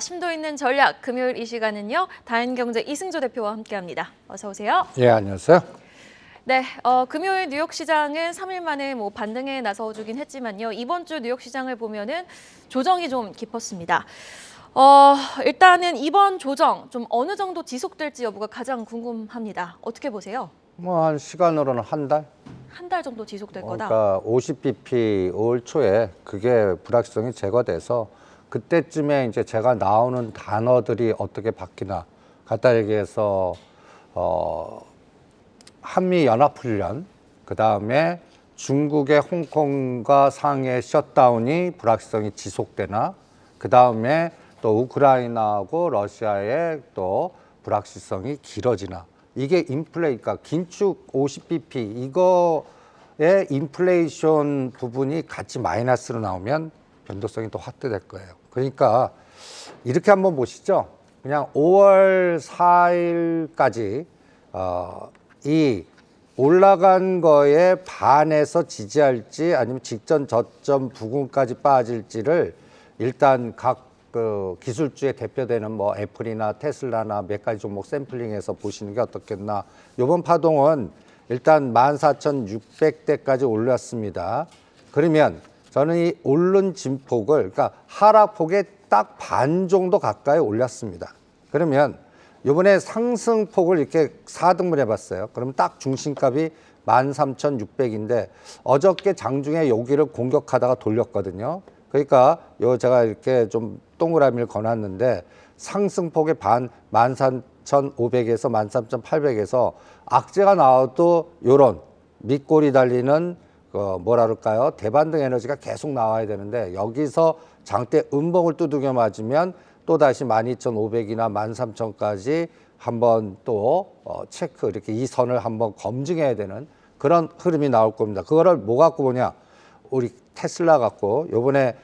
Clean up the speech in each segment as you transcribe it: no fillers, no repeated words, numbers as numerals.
심도 있는 전략, 금요일 이 시간은요. 다인경제 이승조 대표와 함께합니다. 어서 오세요. 예, 안녕하세요. 네, 금요일 뉴욕 시장은 3일 만에 반등에 나서주긴 했지만요. 이번 주 뉴욕 시장을 보면은 조정이 좀 깊었습니다. 일단은 이번 조정 좀 어느 정도 지속될지 여부가 가장 궁금합니다. 어떻게 보세요? 뭐 한 시간으로는 한 달? 한 달 정도 지속될 거다. 그러니까 50bp 올 초에 그게 불확실성이 제거돼서 그때쯤에 이제 제가 나오는 단어들이 어떻게 바뀌나 간단히 얘기해서 한미 연합훈련, 그 다음에 중국의 홍콩과 상해 셧다운이 불확실성이 지속되나, 그 다음에 또 우크라이나하고 러시아의 또 불확실성이 길어지나, 이게 인플레이니까 긴축 50bp 이거의 인플레이션 부분이 같이 마이너스로 나오면 변동성이 또 확대될 거예요. 그러니까 이렇게 한번 보시죠. 그냥 5월 4일까지 이 올라간 거에 반해서 지지할지 아니면 직전 저점 부근까지 빠질지를 일단 각 그 기술주의 대표되는 뭐 애플이나 테슬라나 몇 가지 종목 샘플링해서 보시는 게 어떻겠나. 이번 파동은 일단 14,600대까지 올랐습니다. 그러면 저는 이 오른 진폭을, 그러니까 하락폭의 딱 반 정도 가까이 올렸습니다. 그러면 이번에 상승폭을 이렇게 4등분 해봤어요. 그럼 딱 중심값이 13,600인데 어저께 장중에 여기를 공격하다가 돌렸거든요. 그러니까 요 제가 이렇게 좀 동그라미를 거놨는데 상승폭의 반 13,500에서 13,800에서 악재가 나와도 요런 밑골이 달리는 뭐라 그럴까요? 대반등 에너지가 계속 나와야 되는데 여기서 장대 음봉을 두들겨 맞으면 또 다시 12,500이나 13,000까지 한번 또 체크, 이렇게 이 선을 한번 검증해야 되는 그런 흐름이 나올 겁니다. 그거를 뭐 갖고 보냐? 우리 테슬라 갖고 요번에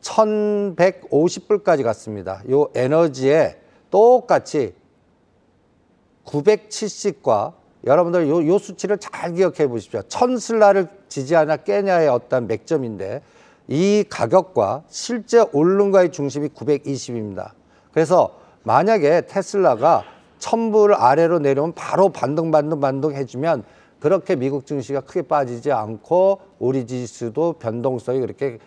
1,150불까지 갔습니다. 요 에너지에 똑같이 970과 여러분들 요 수치를 잘 기억해 보십시오. 천슬라를 지지하냐 깨냐의 어떤 맥점인데 이 가격과 실제 오른 거의 중심이 920입니다. 그래서 만약에 테슬라가 1,000불 아래로 내려오면 바로 반등 해주면 그렇게 미국 증시가 크게 빠지지 않고 우리 지수도 변동성이 그렇게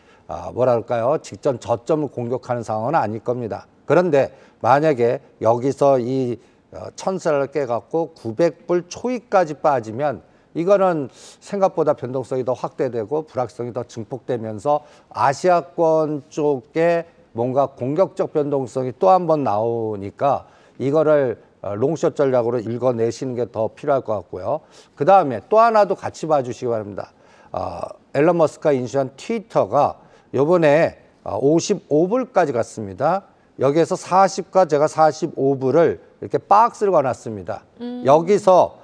뭐랄까요, 직전 저점을 공격하는 상황은 아닐 겁니다. 그런데 만약에 여기서 이 천슬라를 깨갖고 900불 초위까지 빠지면 이거는 생각보다 변동성이 더 확대되고 불확실성이 더 증폭되면서 아시아권 쪽에 뭔가 공격적 변동성이 또 한 번 나오니까 이거를 롱숏 전략으로 읽어내시는 게 더 필요할 것 같고요. 그 다음에 또 하나도 같이 봐주시기 바랍니다. 앨런 머스크가 인수한 트위터가 요번에 55불까지 갔습니다. 여기에서 40과 제가 45불을 이렇게 박스를 거놨습니다. 여기서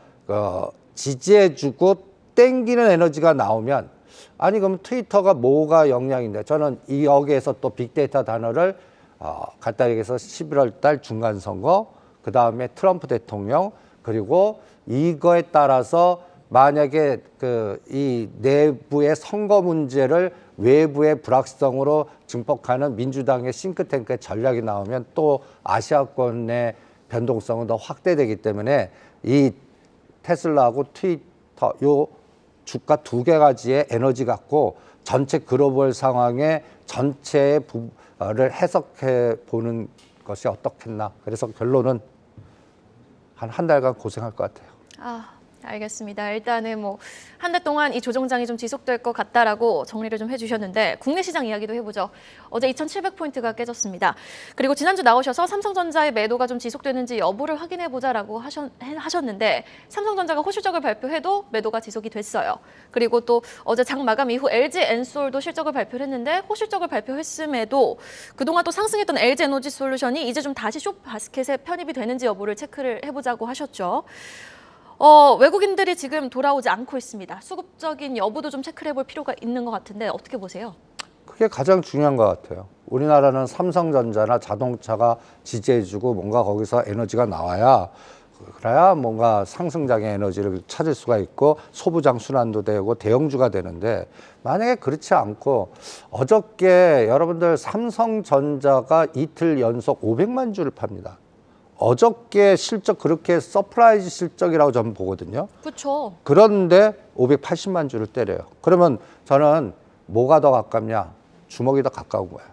지지해주고 땡기는 에너지가 나오면 아니 그럼 트위터가 뭐가 영향인데, 저는 이 여기에서 또 빅데이터 단어를 간단히 얘기해서 11월 달 중간선거, 그 다음에 트럼프 대통령, 그리고 이거에 따라서 만약에 이 내부의 선거 문제를 외부의 불확실성으로 증폭하는 민주당의 싱크탱크의 전략이 나오면 또 아시아권의 변동성은 더 확대되기 때문에 이 테슬라하고 트위터 요 주가 두 개 가지의 에너지 갖고 전체 글로벌 상황의 전체의 부를 해석해 보는 것이 어떻겠나. 그래서 결론은 한 달간 고생할 것 같아요. 알겠습니다. 일단은 한 달 동안 이 조정장이 좀 지속될 것 같다라고 정리를 좀 해주셨는데 국내 시장 이야기도 해보죠. 어제 2,700포인트가 깨졌습니다. 그리고 지난주 나오셔서 삼성전자의 매도가 좀 지속되는지 여부를 확인해보자라고 하셨는데 삼성전자가 호실적을 발표해도 매도가 지속이 됐어요. 그리고 또 어제 장 마감 이후 LG엔솔도 실적을 발표를 했는데 호실적을 발표했음에도 그동안 또 상승했던 LG에너지솔루션이 이제 좀 다시 숏바스켓에 편입이 되는지 여부를 체크를 해보자고 하셨죠. 외국인들이 지금 돌아오지 않고 있습니다. 수급적인 여부도 좀 체크를 해볼 필요가 있는 것 같은데 어떻게 보세요? 그게 가장 중요한 것 같아요. 우리나라는 삼성전자나 자동차가 지지해주고 뭔가 거기서 에너지가 나와야 그래야 뭔가 상승장의 에너지를 찾을 수가 있고 소부장 순환도 되고 대형주가 되는데 만약에 그렇지 않고 어저께 여러분들 삼성전자가 이틀 연속 500만 주를 팝니다. 어저께 실적 그렇게 서프라이즈 실적이라고 저는 보거든요. 그렇죠. 그런데 580만 주를 때려요. 그러면 저는 뭐가 더 가깝냐? 주먹이 더 가까운 거야.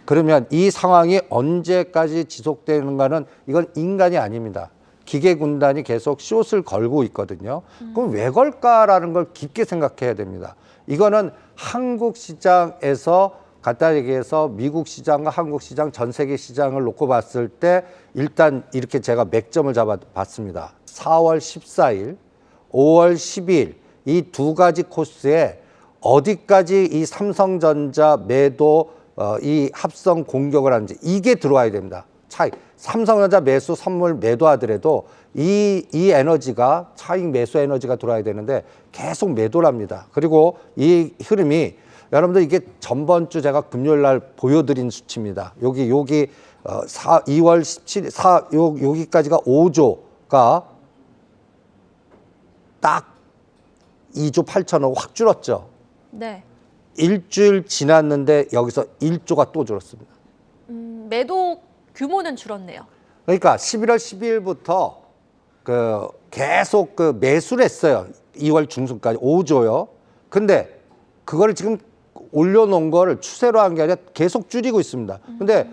그러면 이 상황이 언제까지 지속되는가는 이건 인간이 아닙니다. 기계 군단이 계속 숏을 걸고 있거든요. 그럼 왜 걸까라는 걸 깊게 생각해야 됩니다. 이거는 한국 시장에서 간단히 얘기해서 미국 시장과 한국 시장, 전 세계 시장을 놓고 봤을 때 일단 이렇게 제가 맥점을 잡아봤습니다. 4월 14일, 5월 12일 이 두 가지 코스에 어디까지 이 삼성전자 매도 이 합성 공격을 하는지 이게 들어와야 됩니다. 차익. 삼성전자 매수 선물 매도하더라도 이 에너지가 차익 매수 에너지가 들어와야 되는데 계속 매도랍니다. 그리고 이 흐름이 여러분들 이게 전번 주 제가 금요일 날 보여드린 수치입니다. 여기 2월 17일 여기까지가 5조가 딱 2조 8천억 확 줄었죠. 네. 일주일 지났는데 여기서 1조가 또 줄었습니다. 매도 규모는 줄었네요. 그러니까 11월 12일부터 계속 매수를 했어요. 2월 중순까지 5조요. 근데 그거를 지금 올려놓은 거를 추세로 한 게 아니라 계속 줄이고 있습니다. 근데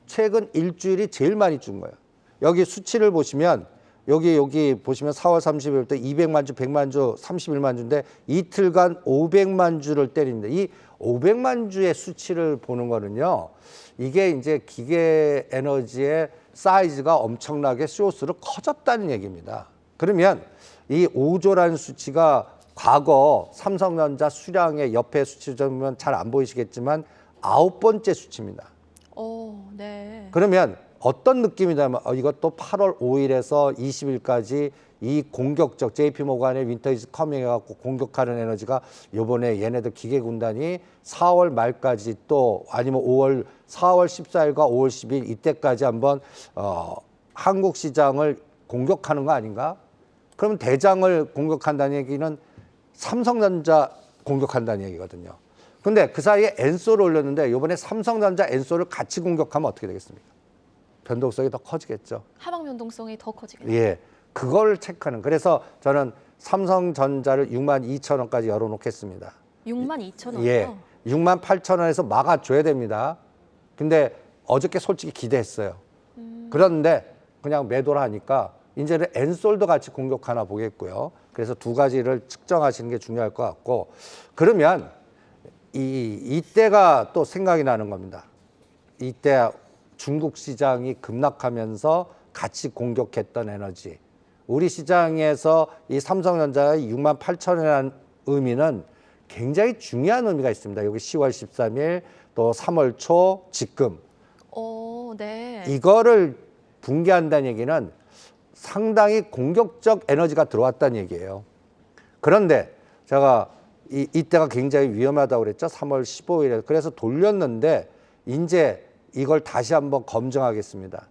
최근 일주일이 제일 많이 준 거예요. 여기 수치를 보시면 여기 보시면 4월 30일부터 200만 주, 100만 주, 31만 주인데 이틀간 500만 주를 때립니다. 이 500만 주의 수치를 보는 거는요. 이게 이제 기계 에너지의 사이즈가 엄청나게 숏으로 커졌다는 얘기입니다. 그러면 이 5조라는 수치가 과거 삼성전자 수량의 옆에 수치 보면 잘 안 보이시겠지만 9번째 수치입니다. 네. 그러면 어떤 느낌이냐면 이것도 8월 5일에서 20일까지 이 공격적 JP모간의 윈터 이즈 커밍 해갖고 공격하는 에너지가 요번에 얘네들 기계군단이 4월 말까지 또 아니면 4월 14일과 5월 10일 이때까지 한번 한국 시장을 공격하는 거 아닌가? 그러면 대장을 공격한다는 얘기는 삼성전자 공격한다는 얘기거든요. 근데 그 사이에 엔소를 올렸는데 이번에 삼성전자 엔소를 같이 공격하면 어떻게 되겠습니까? 변동성이 더 커지겠죠. 하방 변동성이 더 커지겠네요. 예, 그걸 체크하는. 그래서 저는 삼성전자를 62,000원까지 열어놓겠습니다. 62,000원이요? 예, 68,000원에서 막아줘야 됩니다. 근데 어저께 솔직히 기대했어요. 그런데 그냥 매도를 하니까 이제는 엔솔도 같이 공격하나 보겠고요. 그래서 두 가지를 측정하시는 게 중요할 것 같고 그러면 이때가 또 생각이 나는 겁니다. 이때 중국 시장이 급락하면서 같이 공격했던 에너지. 우리 시장에서 이 삼성전자의 68,000원이라는 의미는 굉장히 중요한 의미가 있습니다. 여기 10월 13일 또 3월 초 지금. 네. 이거를 붕괴한다는 얘기는 상당히 공격적 에너지가 들어왔다는 얘기예요. 그런데 제가 이때가 굉장히 위험하다고 그랬죠. 3월 15일에. 그래서 돌렸는데 이제 이걸 다시 한번 검증하겠습니다.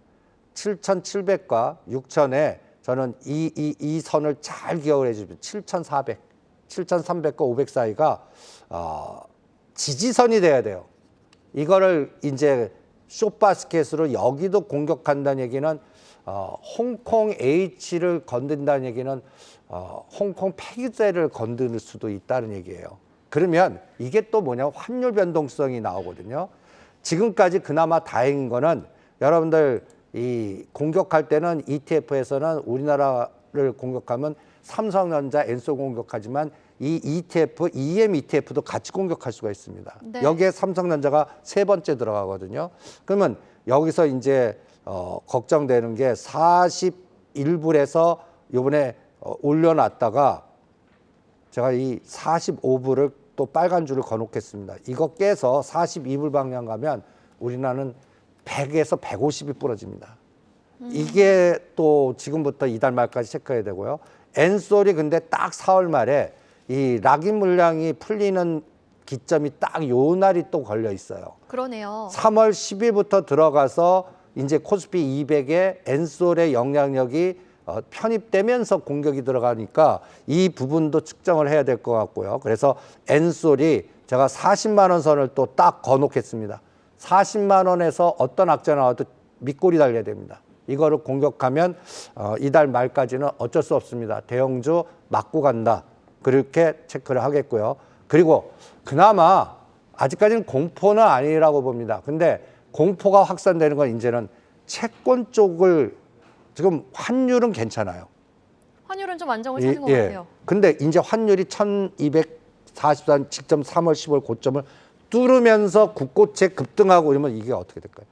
7,700과 6,000에 저는 이 선을 잘 기억을 해주십시오. 7,400, 7,300과 500 사이가 지지선이 돼야 돼요. 이거를 이제 숏바스켓으로 여기도 공격한다는 얘기는 홍콩 H를 건든다는 얘기는 홍콩 폐기세를 건드릴 수도 있다는 얘기예요. 그러면 이게 또 뭐냐 환율 변동성이 나오거든요. 지금까지 그나마 다행인 거는 여러분들 이 공격할 때는 ETF에서는 우리나라를 공격하면 삼성전자 엔소 공격하지만 이 ETF, EM ETF도 같이 공격할 수가 있습니다. 네. 여기에 삼성전자가 세 번째 들어가거든요. 그러면 여기서 이제 걱정되는 게 41불에서 요번에 올려놨다가 제가 이 45불을 또 빨간 줄을 거놓겠습니다. 이거 깨서 42불 방향 가면 우리나라는 100에서 150이 부러집니다. 이게 또 지금부터 이달 말까지 체크해야 되고요. 엔솔이 근데 딱 4월 말에 이 락인 물량이 풀리는 기점이 딱 요 날이 또 걸려 있어요. 그러네요. 3월 10일부터 들어가서 이제 코스피 200의 엔솔의 영향력이 편입되면서 공격이 들어가니까 이 부분도 측정을 해야 될 것 같고요. 그래서 엔솔이 제가 40만 원 선을 또 딱 거놓겠습니다. 40만 원에서 어떤 악재 나와도 밑골이 달려야 됩니다. 이거를 공격하면 이달 말까지는 어쩔 수 없습니다. 대형주 맞고 간다. 그렇게 체크를 하겠고요. 그리고 그나마 아직까지는 공포는 아니라고 봅니다. 근데 공포가 확산되는 건 이제는 채권 쪽을 지금 환율은 괜찮아요. 환율은 좀 안정을 찾은 것 예. 같아요. 근데 이제 환율이 1244 직전 3월 10월 고점을 뚫으면서 국고채 급등하고 이러면 이게 어떻게 될까요?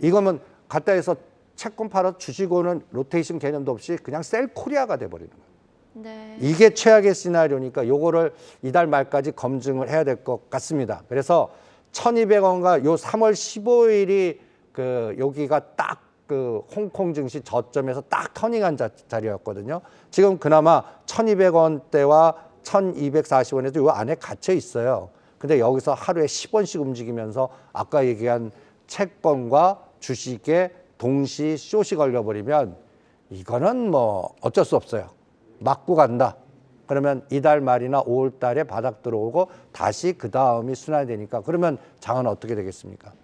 이거면 갖다 해서 채권 팔아 주시고는 로테이션 개념도 없이 그냥 셀 코리아가 돼버리는 거예요. 네. 이게 최악의 시나리오니까 요거를 이달 말까지 검증을 해야 될 것 같습니다. 그래서 1,200원과 요 3월 15일이 그 여기가 딱 그 홍콩 증시 저점에서 딱 터닝한 자리였거든요. 지금 그나마 1,200원대와 1,240원에도 요 안에 갇혀 있어요. 근데 여기서 하루에 10원씩 움직이면서 아까 얘기한 채권과 주식에 동시 숏이 걸려버리면 이거는 뭐 어쩔 수 없어요. 맞고 간다. 그러면 이달 말이나 5월 달에 바닥 들어오고 다시 그 다음이 순환되니까 그러면 장은 어떻게 되겠습니까?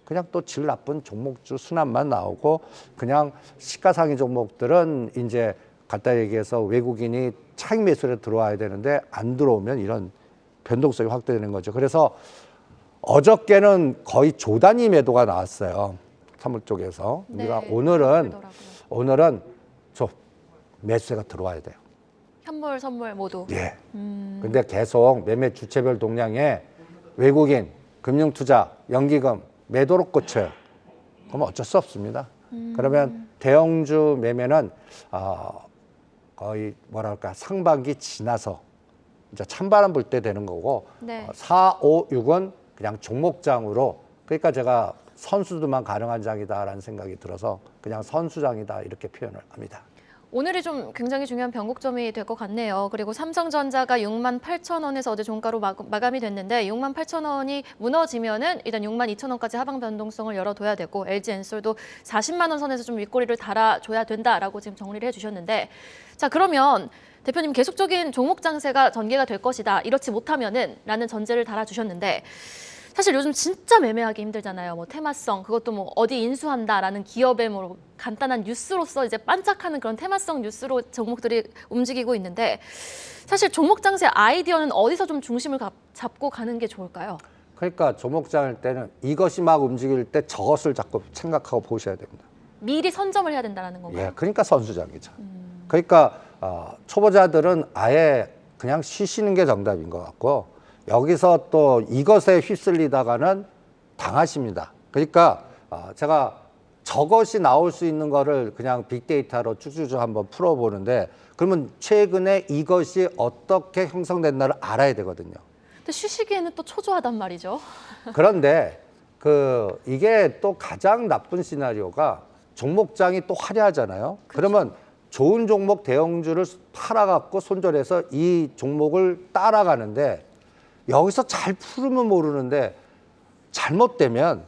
그냥 또 질 나쁜 종목주 순환만 나오고 그냥 시가상위 종목들은 이제 갖다 얘기해서 외국인이 차익 매수로 들어와야 되는데 안 들어오면 이런 변동성이 확대되는 거죠. 그래서 어저께는 거의 조 단위 매도가 나왔어요. 사물 쪽에서. 네, 우리가 그러더라고요. 오늘은 저 매수세가 들어와야 돼요. 현물, 선물 모두. 예. 근데 계속 매매 주체별 동향에 외국인, 금융투자, 연기금 매도로 꽂혀요. 그럼 어쩔 수 없습니다. 그러면 대형주 매매는 거의 뭐랄까 상반기 지나서 이제 찬바람 불 때 되는 거고 네. 4, 5, 6은 그냥 종목장으로 그러니까 제가 선수들만 가능한 장이다라는 생각이 들어서 그냥 선수장이다 이렇게 표현을 합니다. 오늘이 좀 굉장히 중요한 변곡점이 될 것 같네요. 그리고 삼성전자가 68,000원에서 어제 종가로 마감이 됐는데 68,000원이 무너지면은 일단 62,000원까지 하방 변동성을 열어둬야 되고 LG엔솔도 40만 원 선에서 좀 윗꼬리를 달아줘야 된다라고 지금 정리를 해주셨는데 자 그러면 대표님 계속적인 종목 장세가 전개가 될 것이다. 이렇지 못하면은 라는 전제를 달아주셨는데 사실 요즘 진짜 매매하기 힘들잖아요. 뭐 테마성 그것도 뭐 어디 인수한다라는 기업의 뭐 간단한 뉴스로서 이제 반짝하는 그런 테마성 뉴스로 종목들이 움직이고 있는데 사실 종목 장세 아이디어는 어디서 좀 중심을 잡고 가는 게 좋을까요? 그러니까 종목장일 때는 이것이 막 움직일 때 저것을 자꾸 생각하고 보셔야 됩니다. 미리 선점을 해야 된다는 건가요? 예, 그러니까 선수장이죠. 그러니까 초보자들은 아예 그냥 쉬시는 게 정답인 것 같고 여기서 또 이것에 휩쓸리다가는 당하십니다. 그러니까 제가 저것이 나올 수 있는 거를 그냥 빅데이터로 쭉쭉쭉 한번 풀어보는데 그러면 최근에 이것이 어떻게 형성됐나를 알아야 되거든요. 근데 쉬시기에는 또 초조하단 말이죠. 그런데 이게 또 가장 나쁜 시나리오가 종목장이 또 화려하잖아요. 그러면 좋은 종목 대형주를 팔아갖고 손절해서 이 종목을 따라가는데 여기서 잘 풀으면 모르는데 잘못되면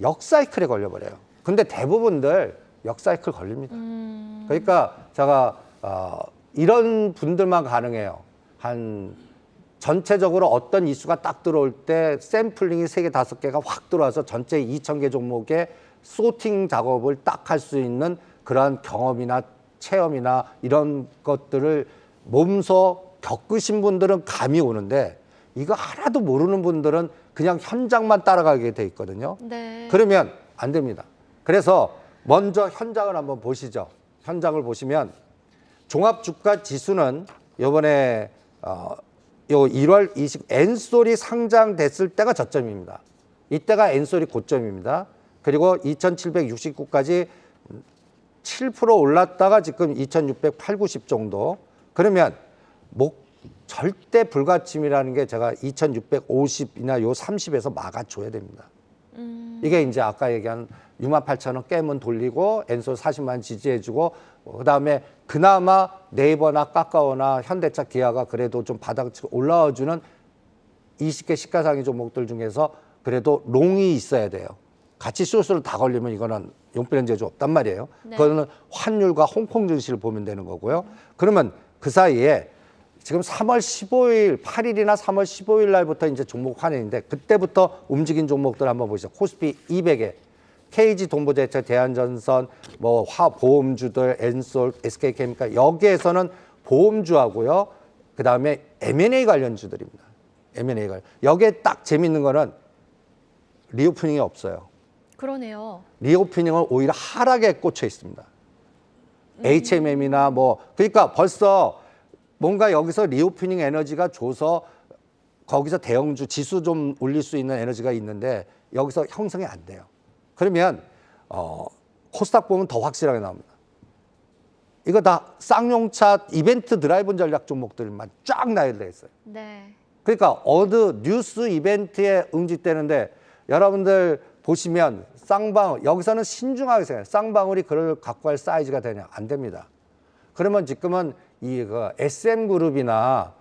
역사이클에 걸려버려요. 근데 대부분들 역사이클 걸립니다. 그러니까 제가 이런 분들만 가능해요. 한 전체적으로 어떤 이슈가 딱 들어올 때 샘플링이 3개, 5개가 확 들어와서 전체 2,000개 종목의 소팅 작업을 딱 할 수 있는 그러한 경험이나 체험이나 이런 것들을 몸소 겪으신 분들은 감이 오는데 이거 하나도 모르는 분들은 그냥 현장만 따라가게 돼 있거든요. 네. 그러면 안 됩니다. 그래서 먼저 현장을 한번 보시죠. 현장을 보시면 종합주가지수는 이번에 요 1월 20 엔솔이 상장됐을 때가 저점입니다. 이때가 엔솔이 고점입니다. 그리고 2,769까지 7% 올랐다가 지금 2,608, 90 정도. 그러면 절대 불가침이라는 게 제가 2,650이나 요 30에서 막아줘야 됩니다. 이게 이제 아까 얘기한 68,000원 깨면 돌리고 엔솔 40만 지지해주고 그다음에 그나마 네이버나 카카오나 현대차 기아가 그래도 좀 바닥 치고 올라와주는 20개 시가상위 종목들 중에서 그래도 롱이 있어야 돼요. 같이 소스를 다 걸리면 이거는 용변 재주 없단 말이에요. 네. 그거는 환율과 홍콩 증시를 보면 되는 거고요. 그러면 그 사이에 지금 3월 15일, 8일이나 3월 15일 날부터 이제 종목 환원인데 그때부터 움직인 종목들 한번 보시죠. 코스피 200에 KG 동부대처, 대한전선, 뭐 보험주들, 엔솔, SK케미칼 여기에서는 보험주하고요. 그다음에 M&A 관련주들입니다. M&A 관련. 여기에 딱 재밌는 거는 리오프닝이 없어요. 그러네요. 리오프닝은 오히려 하락에 꽂혀 있습니다. HMM이나 뭐 그러니까 벌써 뭔가 여기서 리오프닝 에너지가 줘서 거기서 대형주 지수 좀 올릴 수 있는 에너지가 있는데 여기서 형성이 안 돼요. 그러면 코스닥 보면 더 확실하게 나옵니다. 이거 다 쌍용차 이벤트 드라이브 전략 종목들만 쫙 나열돼 있어요. 네. 그러니까 어느 뉴스 이벤트에 응집되는데 여러분들 보시면 쌍방울 여기서는 신중하게 생각해요. 쌍방울이 그걸 갖고 갈 사이즈가 되냐? 안 됩니다. 그러면 지금은 이 SM그룹이나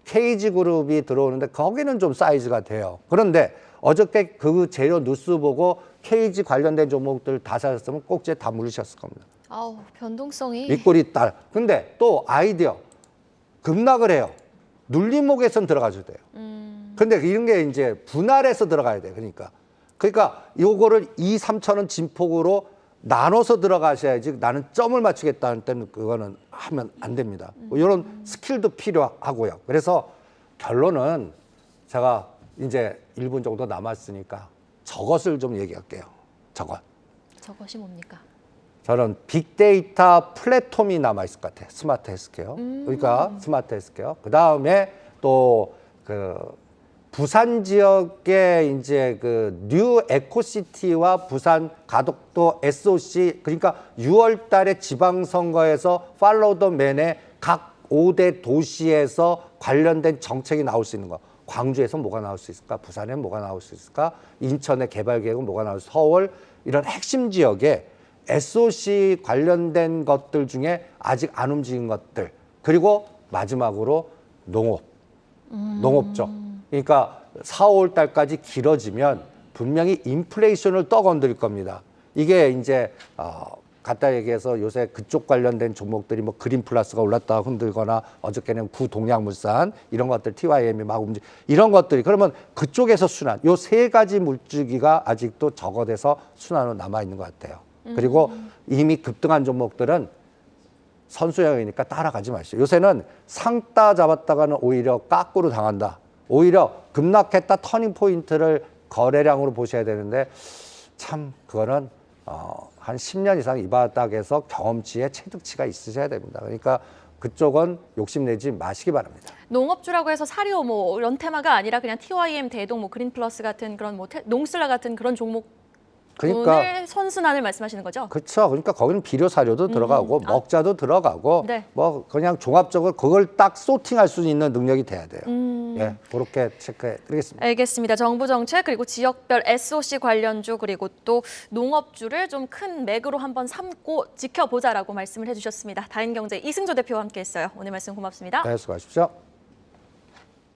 KG그룹이 들어오는데 거기는 좀 사이즈가 돼요. 그런데 어저께 그 재료 뉴스 보고 KG 관련된 종목들 다 사셨으면 꼭지에 다 물으셨을 겁니다. 아우, 변동성이. 윗꼬리 딸. 근데 또 아이디어 급락을 해요. 눌림목에선 들어가줘도 돼요. 근데 이런 게 이제 분할해서 들어가야 돼요. 그러니까 요거를 2, 3천원 진폭으로 나눠서 들어가셔야지 나는 점을 맞추겠다는 때는 그거는 하면 안 됩니다. 이런 스킬도 필요하고요. 그래서 결론은 제가 이제 1분 정도 남았으니까 저것을 좀 얘기할게요. 저것이 뭡니까? 저는 빅데이터 플랫폼이 남아있을 것 같아요. 스마트 헬스케어. 그러니까 스마트 헬스케어. 그 다음에 또 부산 지역의 이제 뉴 에코시티와 부산 가덕도 SOC 그러니까 6월 달에 지방선거에서 팔로우 더 맨의 각 5대 도시에서 관련된 정책이 나올 수 있는 거. 광주에서 뭐가 나올 수 있을까? 부산에 뭐가 나올 수 있을까? 인천의 개발 계획은 뭐가 나올 수 있을까? 서울 이런 핵심 지역에 SOC 관련된 것들 중에 아직 안 움직인 것들 그리고 마지막으로 농업 쪽 그러니까 4, 5월 달까지 길어지면 분명히 인플레이션을 떠건드릴 겁니다. 이게 이제 갖다 얘기해서 요새 그쪽 관련된 종목들이 뭐 그린 플러스가 올랐다 흔들거나 어저께는 구동양물산 이런 것들 TYM이 막 움직 이런 것들이 그러면 그쪽에서 순환 요 세 가지 물주기가 아직도 적어돼서 순환으로 남아 있는 것 같아요. 그리고 이미 급등한 종목들은 선수형이니까 따라가지 마시죠. 요새는 상 따잡았다가는 오히려 까꾸로 당한다. 오히려 급락했다 터닝 포인트를 거래량으로 보셔야 되는데 참 그거는 한 10년 이상 이 바닥에서 경험치에 체득치가 있으셔야 됩니다. 그러니까 그쪽은 욕심내지 마시기 바랍니다. 농업주라고 해서 사료, 뭐 런테마가 아니라 그냥 TYM, 대동, 뭐 그린플러스 같은 그런 뭐 농슬라 같은 그런 종목 오늘 선순환을 말씀하시는 거죠? 그렇죠. 그러니까 거기는 비료 사료도 들어가고 먹자도 들어가고 네. 뭐 그냥 종합적으로 그걸 딱 소팅할 수 있는 능력이 돼야 돼요. 예, 그렇게 체크해 드리겠습니다. 알겠습니다. 정부 정책 그리고 지역별 SOC 관련주 그리고 또 농업주를 좀 큰 맥으로 한번 삼고 지켜보자라고 말씀을 해주셨습니다. 다인경제 이승조 대표와 함께했어요. 오늘 말씀 고맙습니다. 네, 수고하십시오.